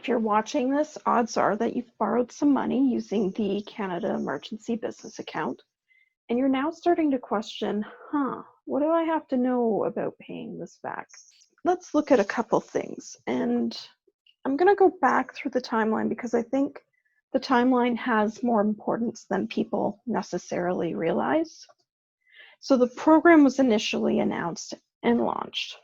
if you're watching this, odds are that you've borrowed some money using the Canada Emergency Business Account, and you're now starting to question, what do I have to know about paying this back? Let's look at a couple things, and I'm going to go back through the timeline because I think the timeline has more importance than people necessarily realize. So the program was initially announced and launched.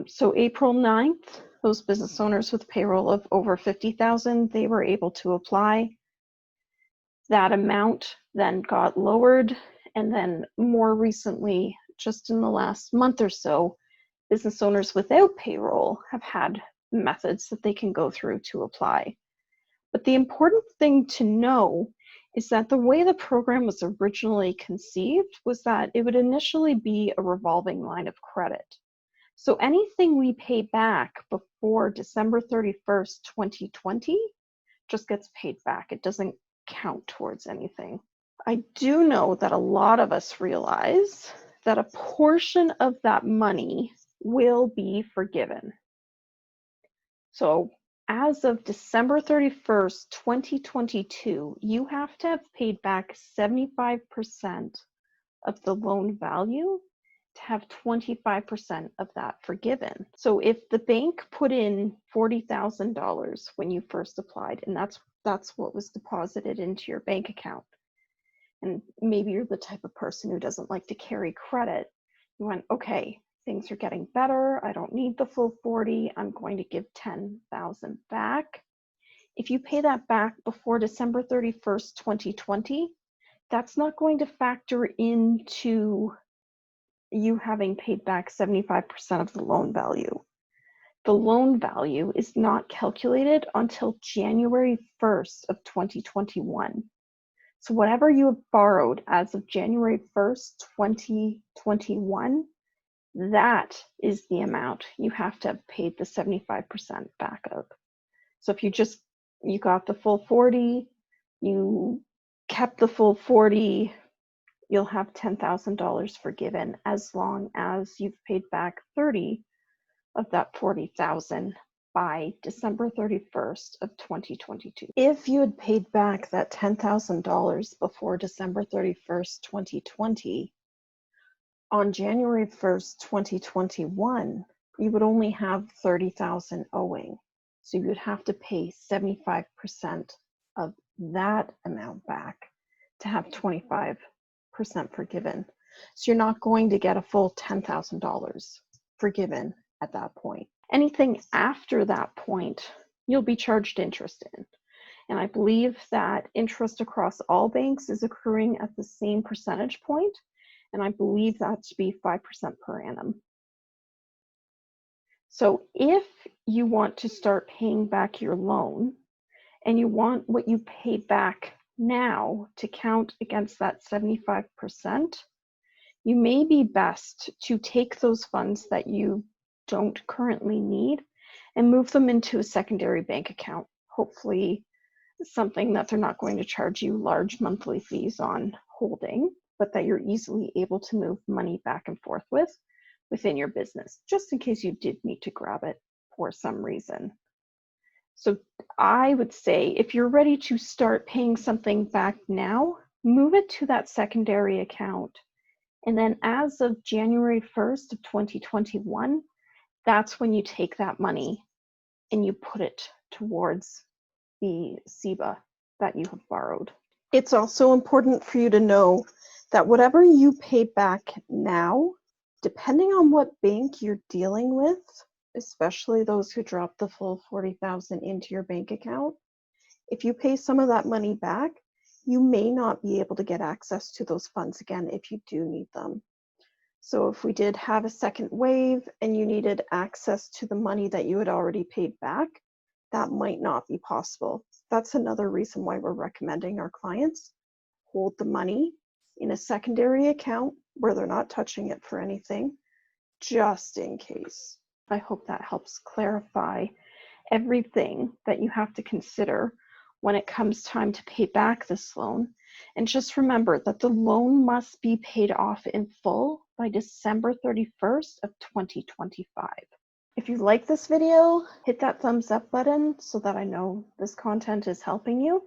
So April 9th, those business owners with payroll of over $50,000, they were able to apply. That amount then got lowered, and then more recently, just in the last month or so, business owners without payroll have had methods that they can go through to apply. But the important thing to know is that the way the program was originally conceived was that it would initially be a revolving line of credit. So anything we pay back before December 31st, 2020 just gets paid back. It doesn't count towards anything. I do know that a lot of us realize that a portion of that money will be forgiven. So as of December 31st, 2022, you have to have paid back 75% of the loan value to have 25% of that forgiven. So if the bank put in $40,000 when you first applied, and that's what was deposited into your bank account, and maybe you're the type of person who doesn't like to carry credit, you went, okay, things are getting better, I don't need the full 40, I'm going to give 10,000 back. If you pay that back before December 31st, 2020, that's not going to factor into you having paid back 75% of the loan value. The loan value is not calculated until January 1st of 2021. So whatever you have borrowed as of January 1st, 2021, that is the amount you have to have paid the 75% back of. So if you got the full 40, you kept the full 40, you'll have $10,000 forgiven as long as you've paid back 30 of that 40,000 by December 31st of 2022. If you had paid back that $10,000 before December 31st, 2020, on January 1st, 2021, you would only have 30,000 owing. So you would have to pay 75% of that amount back to have 25% forgiven. So you're not going to get a full $10,000 forgiven at that point. Anything after that point, you'll be charged interest in. And I believe that interest across all banks is accruing at the same percentage point, and I believe that to be 5% per annum. So if you want to start paying back your loan, and you want what you paid back now to count against that 75%, you may be best to take those funds that you don't currently need and move them into a secondary bank account, hopefully something that they're not going to charge you large monthly fees on holding, but that you're easily able to move money back and forth within your business, just in case you did need to grab it for some reason. So I would say if you're ready to start paying something back now, move it to that secondary account. And then as of January 1st of 2021, that's when you take that money and you put it towards the CEBA that you have borrowed. It's also important for you to know that whatever you pay back now, depending on what bank you're dealing with, especially those who drop the full 40,000 into your bank account, if you pay some of that money back, you may not be able to get access to those funds again if you do need them. So if we did have a second wave and you needed access to the money that you had already paid back, that might not be possible. That's another reason why we're recommending our clients hold the money in a secondary account where they're not touching it for anything, just in case. I hope that helps clarify everything that you have to consider when it comes time to pay back this loan. And just remember that the loan must be paid off in full by December 31st of 2025. If you like this video, hit that thumbs up button so that I know this content is helping you.